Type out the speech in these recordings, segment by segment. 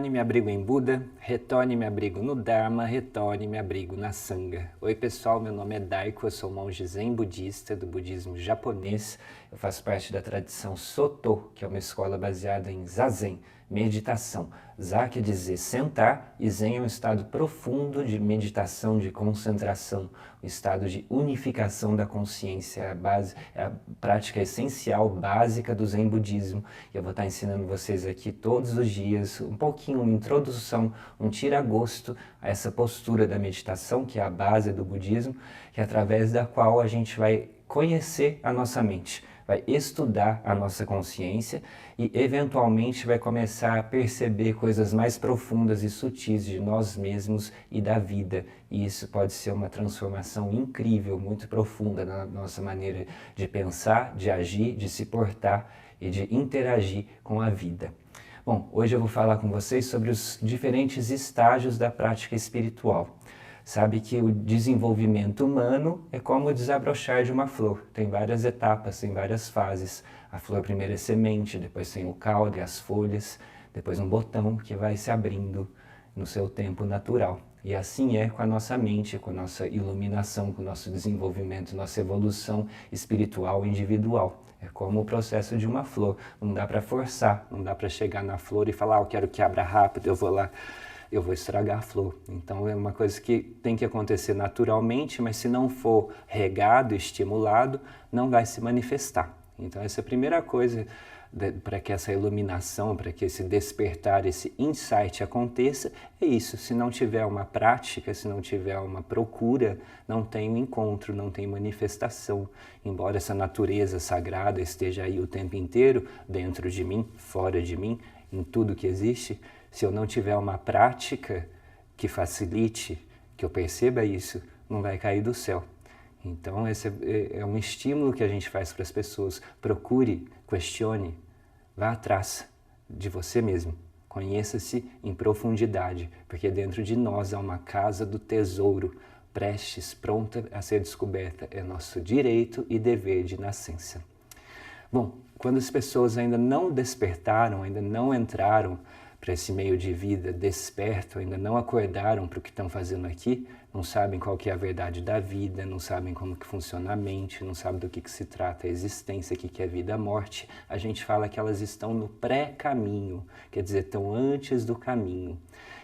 Retorne me abrigo em Buda, retorne me abrigo no Dharma, retorne me abrigo na Sangha. Oi pessoal, meu nome é Daiko, eu sou monge zen budista do budismo japonês. Eu faço parte da tradição Soto, que é uma escola baseada em Zazen, meditação. Za quer dizer sentar e Zen é um estado profundo de meditação, de concentração, um estado de unificação da consciência, é a prática essencial, básica do Zen budismo. E eu vou estar ensinando vocês aqui todos os dias um pouquinho, uma introdução, um tira-gosto a essa postura da meditação, que é a base do budismo, que é através da qual a gente vai conhecer a nossa mente, vai estudar a nossa consciência e eventualmente vai começar a perceber coisas mais profundas e sutis de nós mesmos e da vida. E isso pode ser uma transformação incrível, muito profunda na nossa maneira de pensar, de agir, de se portar e de interagir com a vida. Bom, hoje eu vou falar com vocês sobre os diferentes estágios da prática espiritual. Sabe que o desenvolvimento humano é como o desabrochar de uma flor. Tem várias etapas, tem várias fases. A flor primeiro é semente, depois tem o caule, as folhas, depois um botão que vai se abrindo no seu tempo natural. E assim é com a nossa mente, com a nossa iluminação, com o nosso desenvolvimento, nossa evolução espiritual individual. É como o processo de uma flor. Não dá para forçar, não dá para chegar na flor e falar, eu quero que abra rápido, eu vou lá. Eu vou estragar a flor. Então é uma coisa que tem que acontecer naturalmente, mas se não for regado, estimulado, não vai se manifestar. Então essa é a primeira coisa para que essa iluminação, para que esse despertar, esse insight aconteça, é isso. Se não tiver uma prática, se não tiver uma procura, não tem um encontro, não tem manifestação. Embora essa natureza sagrada esteja aí o tempo inteiro, dentro de mim, fora de mim, em tudo que existe, se eu não tiver uma prática que facilite, que eu perceba isso, não vai cair do céu. Então esse é um estímulo que a gente faz para as pessoas. Procure, questione, vá atrás de você mesmo. Conheça-se em profundidade, porque dentro de nós há uma casa do tesouro, prestes, pronta a ser descoberta. É nosso direito e dever de nascença. Bom, quando as pessoas ainda não despertaram, ainda não entraram para esse meio de vida desperto, ainda não acordaram para o que estão fazendo aqui, não sabem qual que é a verdade da vida, não sabem como que funciona a mente, não sabem do que se trata a existência, o que é vida, a morte, a gente fala que elas estão no pré-caminho, quer dizer, estão antes do caminho.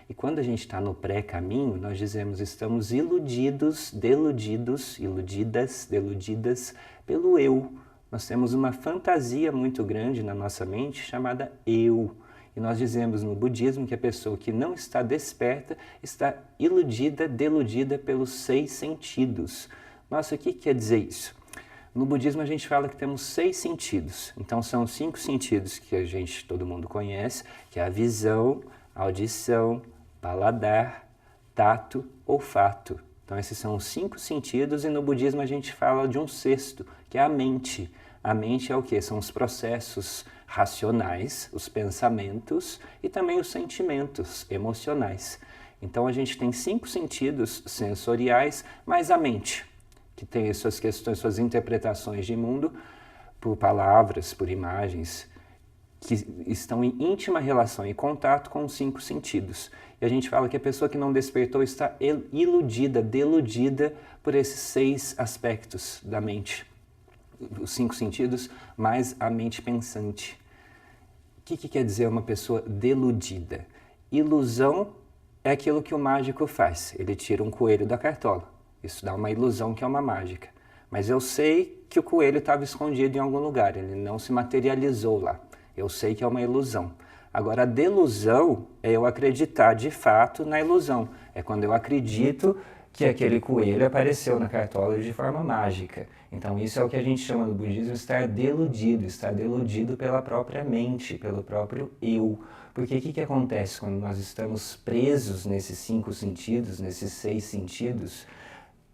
E quando a gente está no pré-caminho, nós dizemos estamos iludidos, deludidas pelo eu. Nós temos uma fantasia muito grande na nossa mente chamada eu. E nós dizemos no budismo que a pessoa que não está desperta está iludida, deludida pelos 6 sentidos. Nossa, o que quer dizer isso? No budismo a gente fala que temos 6 sentidos. Então são 5 sentidos que todo mundo conhece, que é a visão, a audição, paladar, tato, olfato. Então esses são os 5 sentidos e no budismo a gente fala de um 6º, que é a mente. A mente é o quê? São os processos racionais, os pensamentos e também os sentimentos emocionais. Então a gente tem 5 sentidos sensoriais, mais a mente, que tem as suas questões, suas interpretações de mundo por palavras, por imagens, que estão em íntima relação e contato com os 5 sentidos. E a gente fala que a pessoa que não despertou está iludida, deludida por esses 6 aspectos da mente. Os 5 sentidos, mais a mente pensante. O que quer dizer uma pessoa deludida? Ilusão é aquilo que o mágico faz. Ele tira um coelho da cartola. Isso dá uma ilusão que é uma mágica. Mas eu sei que o coelho estava escondido em algum lugar, ele não se materializou lá. Eu sei que é uma ilusão. Agora, a delusão é eu acreditar de fato na ilusão. É quando eu acredito que aquele coelho apareceu na cartola de forma mágica. Então isso é o que a gente chama no budismo estar deludido pela própria mente, pelo próprio eu. Porque o que acontece quando nós estamos presos nesses 5 sentidos, nesses 6 sentidos?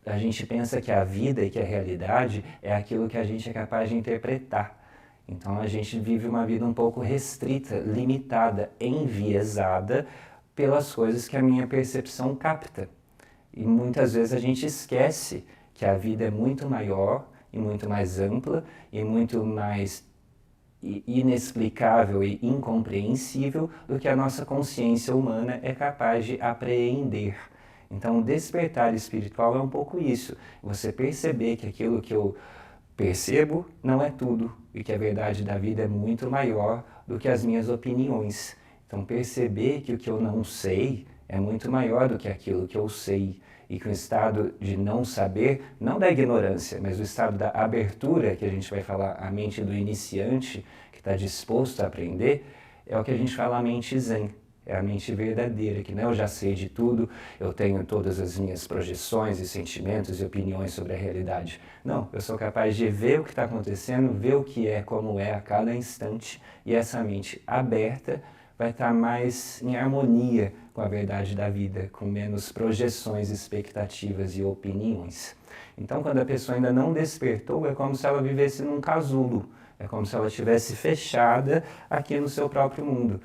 A gente pensa que a vida e que a realidade é aquilo que a gente é capaz de interpretar. Então a gente vive uma vida um pouco restrita, limitada, enviesada pelas coisas que a minha percepção capta. E muitas vezes a gente esquece que a vida é muito maior e muito mais ampla e muito mais inexplicável e incompreensível do que a nossa consciência humana é capaz de apreender. Então, o despertar espiritual é um pouco isso. Você perceber que aquilo que eu percebo não é tudo e que a verdade da vida é muito maior do que as minhas opiniões. Então, perceber que o que eu não sei é muito maior do que aquilo que eu sei e que o estado de não saber, não da ignorância, mas o estado da abertura, que a gente vai falar, a mente do iniciante, que está disposto a aprender, é o que a gente fala a mente zen. É a mente verdadeira, que não eu já sei de tudo, eu tenho todas as minhas projeções e sentimentos e opiniões sobre a realidade. Não, eu sou capaz de ver o que está acontecendo, ver o que é, como é a cada instante, e essa mente aberta vai estar mais em harmonia com a verdade da vida, com menos projeções, expectativas e opiniões. Então, quando a pessoa ainda não despertou, é como se ela vivesse num casulo, é como se ela estivesse fechada aqui no seu próprio mundo.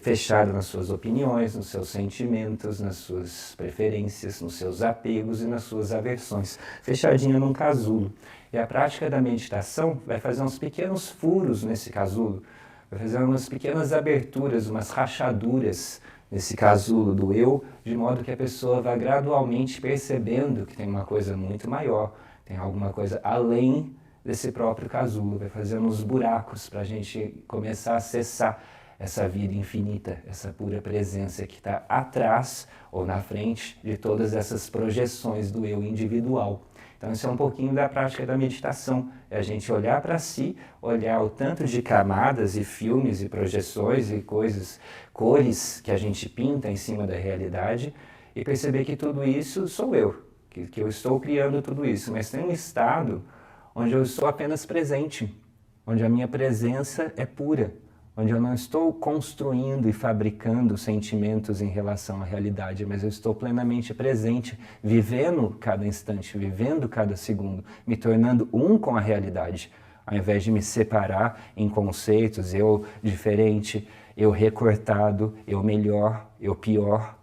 Fechada nas suas opiniões, nos seus sentimentos, nas suas preferências, nos seus apegos e nas suas aversões. Fechadinha num casulo. E a prática da meditação vai fazer uns pequenos furos nesse casulo, vai fazer umas pequenas aberturas, umas rachaduras nesse casulo do eu, de modo que a pessoa vai gradualmente percebendo que tem uma coisa muito maior, tem alguma coisa além desse próprio casulo, vai fazendo uns buracos para a gente começar a acessar essa vida infinita, essa pura presença que está atrás ou na frente de todas essas projeções do eu individual. Então isso é um pouquinho da prática da meditação, é a gente olhar para si, olhar o tanto de camadas e filmes e projeções e coisas, cores que a gente pinta em cima da realidade e perceber que tudo isso sou eu, que eu estou criando tudo isso, mas tem um estado onde eu estou apenas presente, onde a minha presença é pura, onde eu não estou construindo e fabricando sentimentos em relação à realidade, mas eu estou plenamente presente, vivendo cada instante, vivendo cada segundo, me tornando um com a realidade, ao invés de me separar em conceitos, eu diferente, eu recortado, eu melhor, eu pior,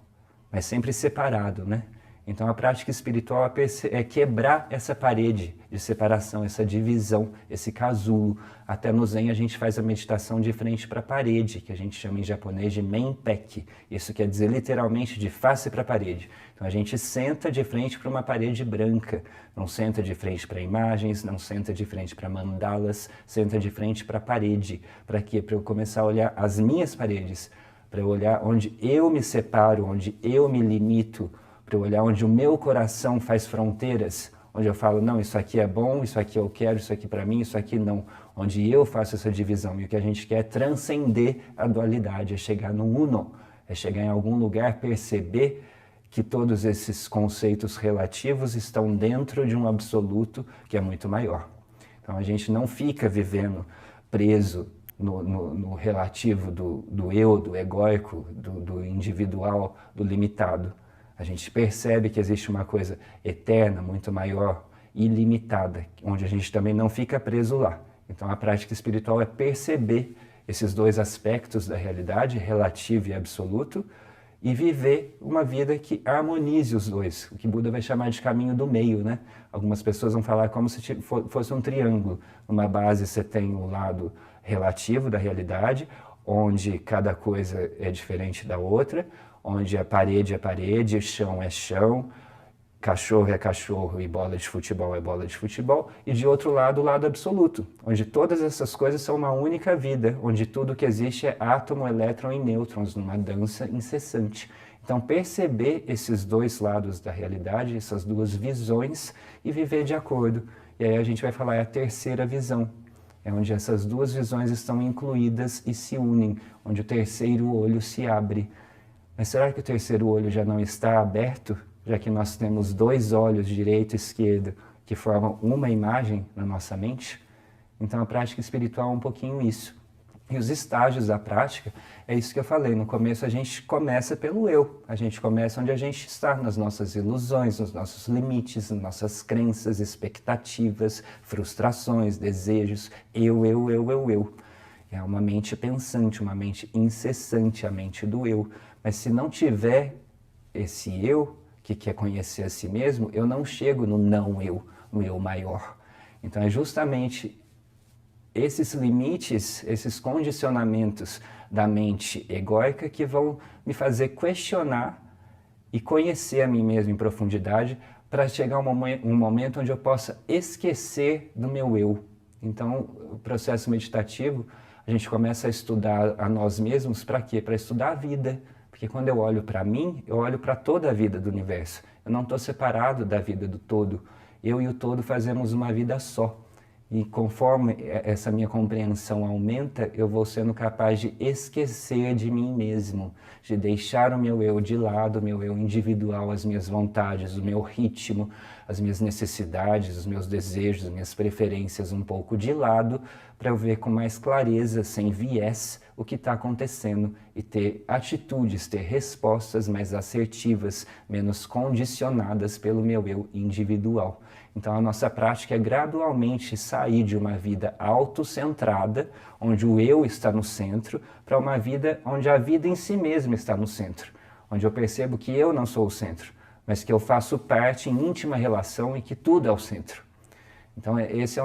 mas sempre separado, né? Então a prática espiritual é quebrar essa parede de separação, essa divisão, esse casulo. Até no Zen a gente faz a meditação de frente para a parede, que a gente chama em japonês de menpeki. Isso quer dizer literalmente de face para a parede. Então a gente senta de frente para uma parede branca, não senta de frente para imagens, não senta de frente para mandalas, senta de frente para a parede. Para quê? Para eu começar a olhar as minhas paredes, para eu olhar onde eu me separo, onde eu me limito, para eu olhar onde o meu coração faz fronteiras, onde eu falo, não, isso aqui é bom, isso aqui eu quero, isso aqui para mim, isso aqui não. Onde eu faço essa divisão. E o que a gente quer é transcender a dualidade, é chegar no uno, é chegar em algum lugar, perceber que todos esses conceitos relativos estão dentro de um absoluto que é muito maior. Então a gente não fica vivendo preso no relativo do eu, do egóico, do individual, do limitado. A gente percebe que existe uma coisa eterna, muito maior, ilimitada, onde a gente também não fica preso lá. Então a prática espiritual é perceber esses dois aspectos da realidade, relativo e absoluto, e viver uma vida que harmonize os dois, o que Buda vai chamar de caminho do meio, né? Algumas pessoas vão falar como se fosse um triângulo. Numa base você tem o lado relativo da realidade, onde cada coisa é diferente da outra, onde a parede é parede, o chão é chão, cachorro é cachorro e bola de futebol é bola de futebol, e de outro lado, o lado absoluto, onde todas essas coisas são uma única vida, onde tudo que existe é átomo, elétron e nêutrons, numa dança incessante. Então, perceber esses dois lados da realidade, essas duas visões, e viver de acordo. E aí a gente vai falar, é a terceira visão, é onde essas duas visões estão incluídas e se unem, onde o terceiro olho se abre. Mas será que o terceiro olho já não está aberto, já que nós temos dois olhos, direito e esquerdo, que formam uma imagem na nossa mente? Então a prática espiritual é um pouquinho isso. E os estágios da prática, é isso que eu falei, no começo a gente começa pelo eu, a gente começa onde a gente está, nas nossas ilusões, nos nossos limites, nas nossas crenças, expectativas, frustrações, desejos, eu. É uma mente pensante, uma mente incessante, a mente do eu. Mas se não tiver esse eu, que quer conhecer a si mesmo, eu não chego no não eu, no eu maior. Então é justamente esses limites, esses condicionamentos da mente egóica que vão me fazer questionar e conhecer a mim mesmo em profundidade para chegar um momento onde eu possa esquecer do meu eu. Então, o processo meditativo, a gente começa a estudar a nós mesmos para quê? Para estudar a vida. Porque quando eu olho para mim, eu olho para toda a vida do universo. Eu não estou separado da vida do todo. Eu e o todo fazemos uma vida só. E conforme essa minha compreensão aumenta, eu vou sendo capaz de esquecer de mim mesmo, de deixar o meu eu de lado, o meu eu individual, as minhas vontades, o meu ritmo, as minhas necessidades, os meus desejos, as minhas preferências um pouco de lado, para eu ver com mais clareza, sem viés, o que está acontecendo e ter atitudes, ter respostas mais assertivas, menos condicionadas pelo meu eu individual. Então a nossa prática é gradualmente sair de uma vida autocentrada, onde o eu está no centro, para uma vida onde a vida em si mesma está no centro, onde eu percebo que eu não sou o centro, mas que eu faço parte em íntima relação e que tudo é o centro. Então esse é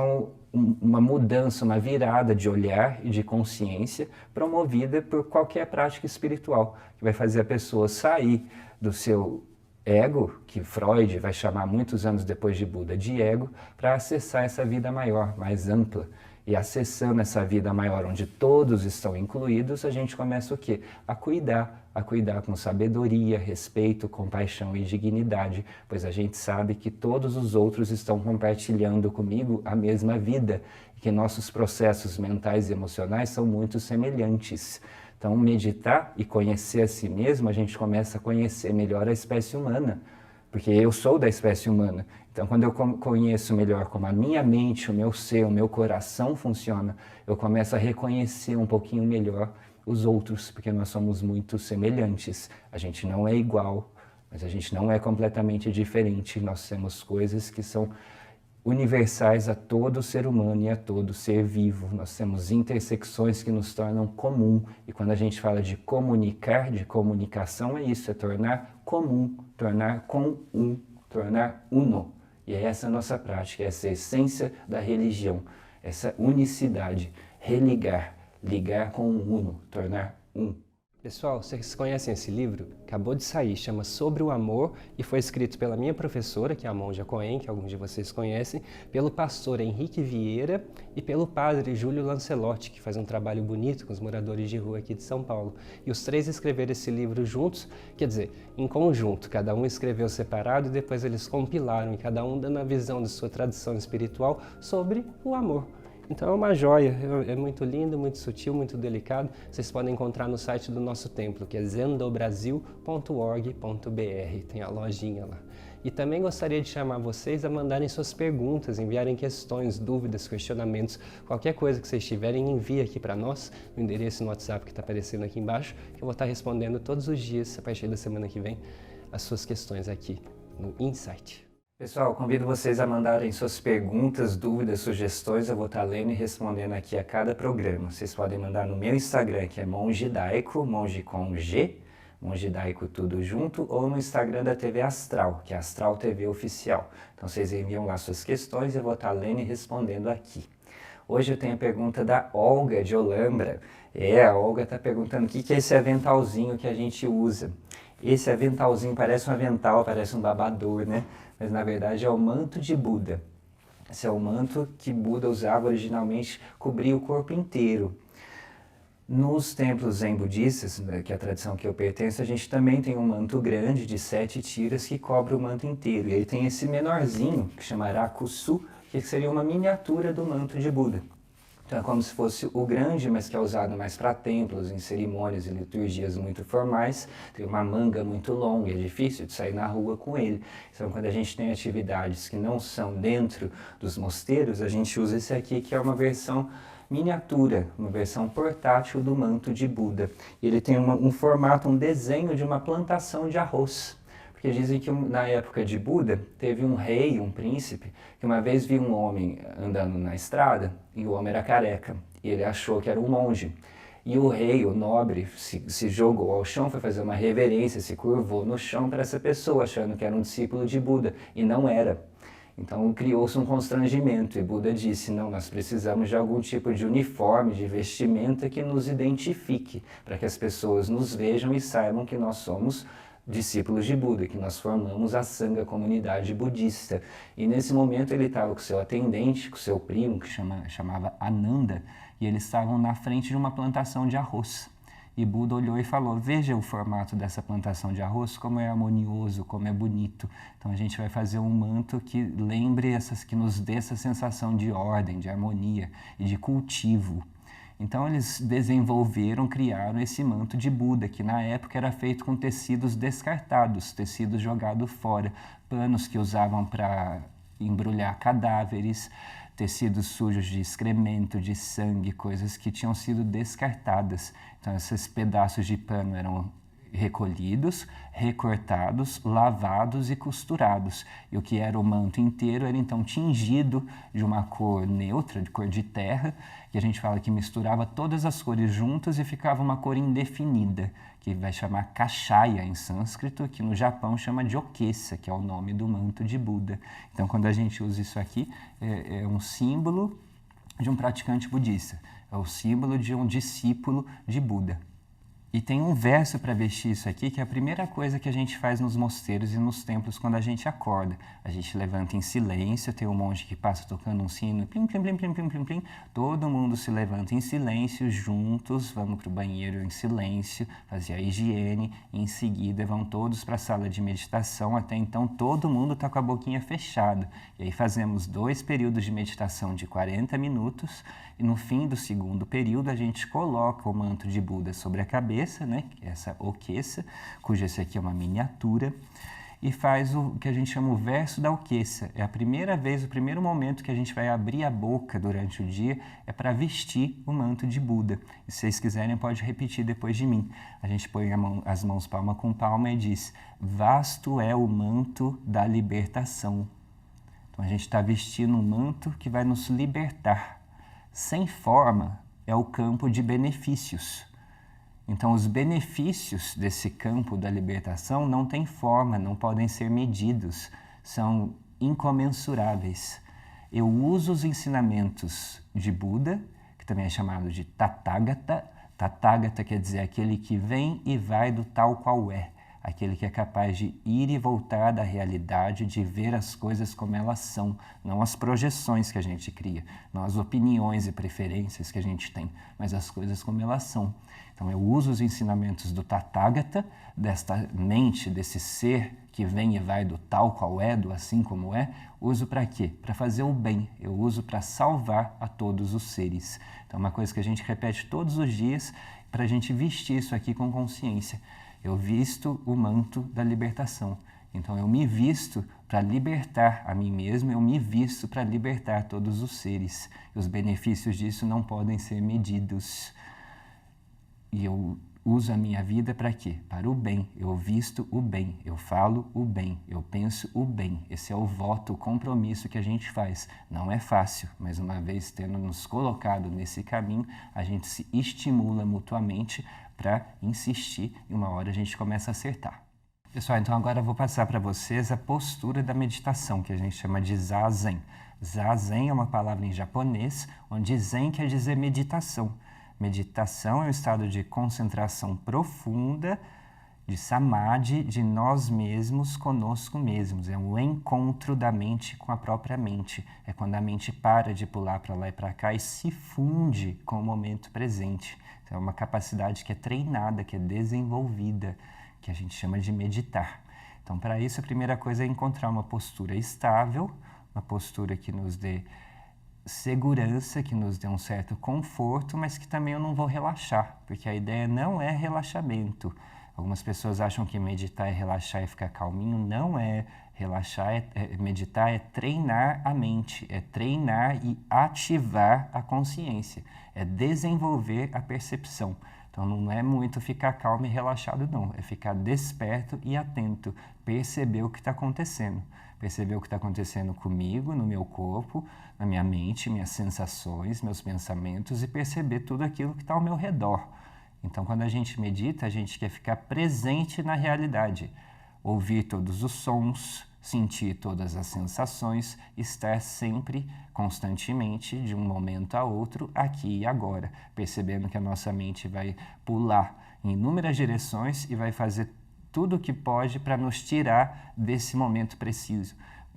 uma mudança, uma virada de olhar e de consciência promovida por qualquer prática espiritual, que vai fazer a pessoa sair do seu ego, que Freud vai chamar muitos anos depois de Buda de ego, para acessar essa vida maior, mais ampla. E acessando essa vida maior, onde todos estão incluídos, a gente começa o quê? A cuidar com sabedoria, respeito, compaixão e dignidade, pois a gente sabe que todos os outros estão compartilhando comigo a mesma vida, e que nossos processos mentais e emocionais são muito semelhantes. Então, meditar e conhecer a si mesmo, a gente começa a conhecer melhor a espécie humana, porque eu sou da espécie humana. Então, quando eu conheço melhor como a minha mente, o meu ser, o meu coração funciona, eu começo a reconhecer um pouquinho melhor os outros, porque nós somos muito semelhantes. A gente não é igual, mas a gente não é completamente diferente. Nós temos coisas que são universais a todo ser humano e a todo ser vivo. Nós temos intersecções que nos tornam comum. E quando a gente fala de comunicar, de comunicação, é isso, é tornar comum, tornar com um, tornar uno. E é essa a nossa prática, essa é a essência da religião, essa unicidade, religar, ligar com o uno, tornar um. Pessoal, vocês conhecem esse livro? Acabou de sair, chama Sobre o Amor e foi escrito pela minha professora, que é a Monja Coen, que alguns de vocês conhecem, pelo pastor Henrique Vieira e pelo padre Júlio Lancelotti, que faz um trabalho bonito com os moradores de rua aqui de São Paulo. E os três escreveram esse livro juntos, quer dizer, em conjunto, cada um escreveu separado e depois eles compilaram, e cada um dando a visão de sua tradição espiritual sobre o amor. Então é uma joia, é muito lindo, muito sutil, muito delicado. Vocês podem encontrar no site do nosso templo, que é zendobrasil.org.br, tem a lojinha lá. E também gostaria de chamar vocês a mandarem suas perguntas, enviarem questões, dúvidas, questionamentos, qualquer coisa que vocês tiverem, envie aqui para nós, no endereço no WhatsApp que está aparecendo aqui embaixo, que eu vou estar respondendo todos os dias, a partir da semana que vem, as suas questões aqui no Insight. Pessoal, convido vocês a mandarem suas perguntas, dúvidas, sugestões. Eu vou estar lendo e respondendo aqui a cada programa. Vocês podem mandar no meu Instagram, que é Monge Daico, Monge com G, Monge Daico tudo junto, ou no Instagram da TV Astral, que é Astral TV Oficial. Então vocês enviam lá suas questões e eu vou estar lendo e respondendo aqui. Hoje eu tenho a pergunta da Olga de Olambra. A Olga está perguntando o que é esse aventalzinho que a gente usa. Esse aventalzinho parece um avental, parece um babador, né? Mas na verdade é o manto de Buda. Esse é o manto que Buda usava originalmente, cobria o corpo inteiro. Nos templos zen budistas, que é a tradição que eu pertenço, a gente também tem um manto grande de 7 tiras que cobre o manto inteiro. E aí tem esse menorzinho, que chama Rakusu, que seria uma miniatura do manto de Buda. Então é como se fosse o grande, mas que é usado mais para templos, em cerimônias e liturgias muito formais. Tem uma manga muito longa, é difícil de sair na rua com ele. Então quando a gente tem atividades que não são dentro dos mosteiros, a gente usa esse aqui, que é uma versão miniatura, uma versão portátil do manto de Buda. E ele tem um formato, um desenho de uma plantação de arroz. Porque dizem que na época de Buda, teve um rei, um príncipe, que uma vez viu um homem andando na estrada e o homem era careca. E ele achou que era um monge. E o rei, o nobre, se jogou ao chão, foi fazer uma reverência, se curvou no chão para essa pessoa, achando que era um discípulo de Buda. E não era. Então criou-se um constrangimento e Buda disse, não, nós precisamos de algum tipo de uniforme, de vestimenta que nos identifique, para que as pessoas nos vejam e saibam que nós somos discípulos de Buda, que nós formamos a Sangha, a comunidade budista. E nesse momento ele estava com seu atendente, com seu primo, que chamava Ananda, e eles estavam na frente de uma plantação de arroz. E Buda olhou e falou, veja o formato dessa plantação de arroz, como é harmonioso, como é bonito. Então a gente vai fazer um manto que lembre que nos dê essa sensação de ordem, de harmonia e de cultivo. Então eles desenvolveram, criaram esse manto de Buda, que na época era feito com tecidos descartados, tecidos jogados fora, panos que usavam para embrulhar cadáveres, tecidos sujos de excremento, de sangue, coisas que tinham sido descartadas. Então esses pedaços de pano eram recolhidos, recortados, lavados e costurados. E o que era o manto inteiro era então tingido de uma cor neutra, de cor de terra, que a gente fala que misturava todas as cores juntas e ficava uma cor indefinida, que vai chamar Kashaya em sânscrito, que no Japão chama de Okesa, que é o nome do manto de Buda. Então quando a gente usa isso aqui, é um símbolo de um praticante budista, é o símbolo de um discípulo de Buda. E tem um verso para vestir isso aqui, que é a primeira coisa que a gente faz nos mosteiros e nos templos quando a gente acorda. A gente levanta em silêncio, tem um monge que passa tocando um sino, plim, plim, plim, plim, plim, plim, plim. Todo mundo se levanta em silêncio, juntos, vamos para o banheiro em silêncio, fazer a higiene, e em seguida vão todos para a sala de meditação. Até então todo mundo está com a boquinha fechada. E aí fazemos 2 períodos de meditação de 40 minutos, e no fim do segundo período a gente coloca o manto de Buda sobre a cabeça, né? Essa Okesa, cuja esse aqui é uma miniatura, e faz o que a gente chama o verso da Okesa. É a primeira vez, o primeiro momento que a gente vai abrir a boca durante o dia é para vestir o manto de Buda. E se vocês quiserem, pode repetir depois de mim. A gente põe as mãos palma com palma e diz, vasto é o manto da libertação. Então a gente está vestindo um manto que vai nos libertar. Sem forma é o campo de benefícios. Então, os benefícios desse campo da libertação não têm forma, não podem ser medidos, são incomensuráveis. Eu uso os ensinamentos de Buda, que também é chamado de Tathagata. Tathagata quer dizer aquele que vem e vai do tal qual é, aquele que é capaz de ir e voltar da realidade, de ver as coisas como elas são, não as projeções que a gente cria, não as opiniões e preferências que a gente tem, mas as coisas como elas são. Então eu uso os ensinamentos do Tathagata, desta mente, desse ser que vem e vai do tal qual é, do assim como é, uso para quê? Para fazer o bem, eu uso para salvar a todos os seres. Então é uma coisa que a gente repete todos os dias para a gente vestir isso aqui com consciência. Eu visto o manto da libertação. Então eu me visto para libertar a mim mesmo, eu me visto para libertar todos os seres. E os benefícios disso não podem ser medidos. E eu uso a minha vida para quê? Para o bem. Eu visto o bem, eu falo o bem, eu penso o bem. Esse é o voto, o compromisso que a gente faz. Não é fácil, mas uma vez tendo nos colocado nesse caminho, a gente se estimula mutuamente para insistir e uma hora a gente começa a acertar. Pessoal, então agora eu vou passar para vocês a postura da meditação, que a gente chama de Zazen. Zazen é uma palavra em japonês, onde Zen quer dizer meditação. Meditação é um estado de concentração profunda, de samadhi, de nós mesmos conosco mesmos. É um encontro da mente com a própria mente. É quando a mente para de pular para lá e para cá e se funde com o momento presente. Então, é uma capacidade que é treinada, que é desenvolvida, que a gente chama de meditar. Então, para isso, a primeira coisa é encontrar uma postura estável, uma postura que nos dê segurança, que nos dê um certo conforto, mas que também eu não vou relaxar, porque a ideia não é relaxamento. Algumas pessoas acham que meditar é relaxar e ficar calminho. Não é. Relaxar, meditar é treinar a mente, é treinar e ativar a consciência, é desenvolver a percepção. Então não é muito ficar calmo e relaxado, não. É ficar desperto e atento, perceber o que está acontecendo. Perceber o que está acontecendo comigo, no meu corpo, na minha mente, minhas sensações, meus pensamentos e perceber tudo aquilo que está ao meu redor. Então, quando a gente medita, a gente quer ficar presente na realidade. Ouvir todos os sons, sentir todas as sensações, estar sempre, constantemente, de um momento a outro, aqui e agora, percebendo que a nossa mente vai pular em inúmeras direções e vai fazer tudo o que pode para nos tirar desse momento preciso.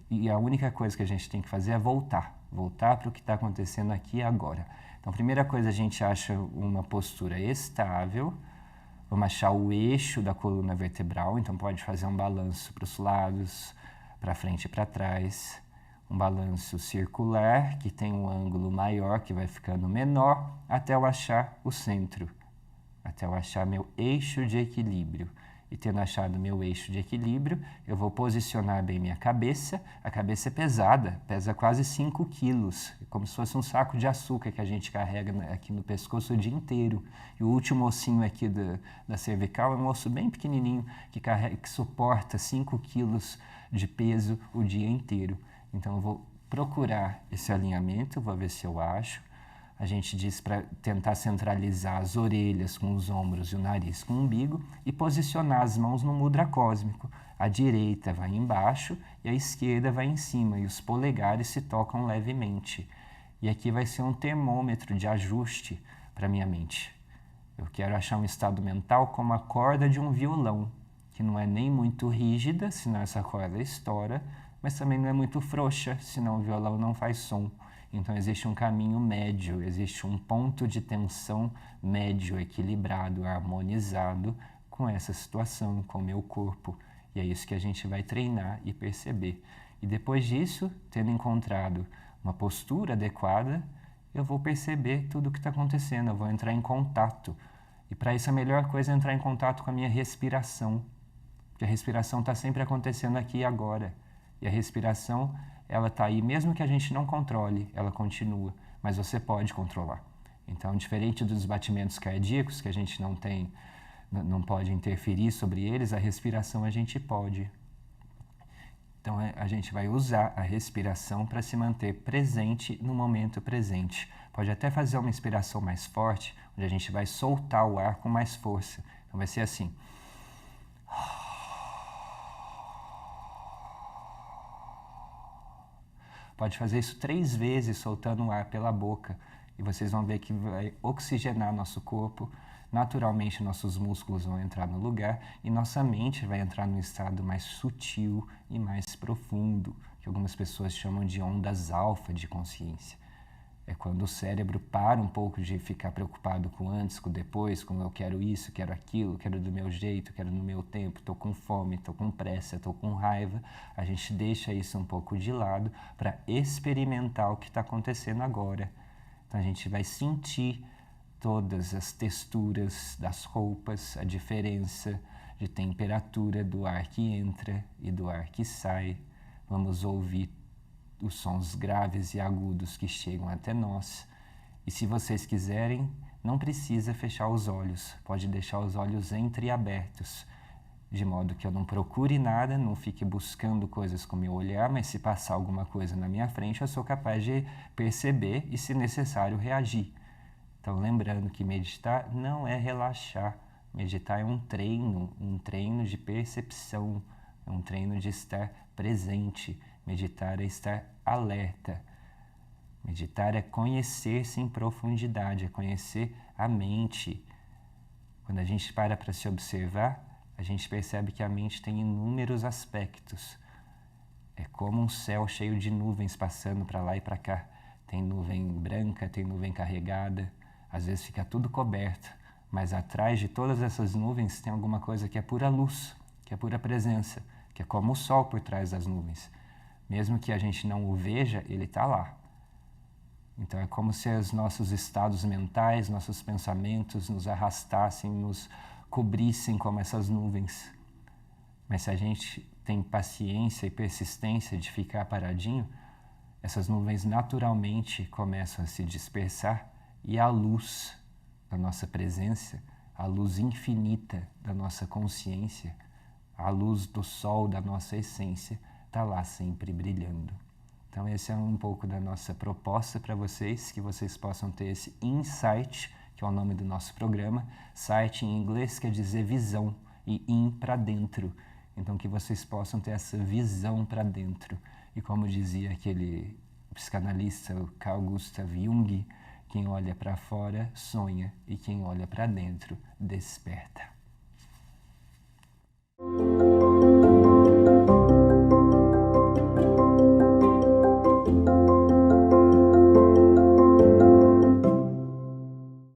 E a única coisa que a gente tem que fazer é voltar para o que está acontecendo aqui e agora. Então, primeira coisa, a gente acha uma postura estável. Vamos achar o eixo da coluna vertebral, então pode fazer um balanço para os lados, para frente e para trás. Um balanço circular, que tem um ângulo maior, que vai ficando menor, até eu achar o centro, até eu achar meu eixo de equilíbrio. E tendo achado meu eixo de equilíbrio, eu vou posicionar bem minha cabeça. A cabeça é pesada, pesa quase 5 quilos, como se fosse um saco de açúcar que a gente carrega aqui no pescoço o dia inteiro. E o último ossinho aqui da cervical é um osso bem pequenininho que suporta 5 quilos de peso o dia inteiro. Então eu vou procurar esse alinhamento, vou ver se eu acho. A gente diz para tentar centralizar as orelhas com os ombros e o nariz com o umbigo e posicionar as mãos no mudra cósmico. A direita vai embaixo e a esquerda vai em cima e os polegares se tocam levemente. E aqui vai ser um termômetro de ajuste para minha mente. Eu quero achar um estado mental como a corda de um violão, que não é nem muito rígida, senão essa corda estoura, mas também não é muito frouxa, senão o violão não faz som. Então existe um caminho médio, existe um ponto de tensão médio, equilibrado, harmonizado com essa situação, com o meu corpo. E é isso que a gente vai treinar e perceber. E depois disso, tendo encontrado uma postura adequada, eu vou perceber tudo o que está acontecendo, eu vou entrar em contato. E para isso a melhor coisa é entrar em contato com a minha respiração, porque a respiração está sempre acontecendo aqui e agora. E a respiração, ela está aí, mesmo que a gente não controle, ela continua, mas você pode controlar. Então, diferente dos batimentos cardíacos, que a gente não pode interferir sobre eles, a respiração a gente pode. Então, a gente vai usar a respiração para se manter presente no momento presente. Pode até fazer uma inspiração mais forte, onde a gente vai soltar o ar com mais força. Então, vai ser assim. Pode fazer isso 3 vezes, soltando o ar pela boca. E vocês vão ver que vai oxigenar nosso corpo. Naturalmente, nossos músculos vão entrar no lugar e nossa mente vai entrar num estado mais sutil e mais profundo, que algumas pessoas chamam de ondas alfa de consciência. É quando o cérebro para um pouco de ficar preocupado com o antes, com o depois, com eu quero isso, quero aquilo, quero do meu jeito, quero no meu tempo, estou com fome, estou com pressa, estou com raiva. A gente deixa isso um pouco de lado para experimentar o que está acontecendo agora. Então a gente vai sentir todas as texturas das roupas, a diferença de temperatura do ar que entra e do ar que sai. Vamos ouvir os sons graves e agudos que chegam até nós. E se vocês quiserem, não precisa fechar os olhos, pode deixar os olhos entreabertos, de modo que eu não procure nada, não fique buscando coisas com meu olhar, mas se passar alguma coisa na minha frente, eu sou capaz de perceber e, se necessário, reagir. Então, lembrando que meditar não é relaxar, meditar é um treino de percepção, é um treino de estar presente. Meditar é estar alerta. Meditar é conhecer-se em profundidade, é conhecer a mente. Quando a gente para se observar, a gente percebe que a mente tem inúmeros aspectos. É como um céu cheio de nuvens passando para lá e para cá. Tem nuvem branca, tem nuvem carregada, às vezes fica tudo coberto, mas atrás de todas essas nuvens tem alguma coisa que é pura luz, que é pura presença, que é como o sol por trás das nuvens. Mesmo que a gente não o veja, ele está lá. Então é como se os nossos estados mentais, nossos pensamentos nos arrastassem, nos cobrissem como essas nuvens. Mas se a gente tem paciência e persistência de ficar paradinho, essas nuvens naturalmente começam a se dispersar e a luz da nossa presença, a luz infinita da nossa consciência, a luz do sol da nossa essência, está lá sempre brilhando. Então esse é um pouco da nossa proposta para vocês, que vocês possam ter esse insight, que é o nome do nosso programa. Sight em inglês quer dizer visão e in para dentro. Então, que vocês possam ter essa visão para dentro. E como dizia aquele psicanalista, o Carl Gustav Jung, quem olha para fora sonha e quem olha para dentro desperta.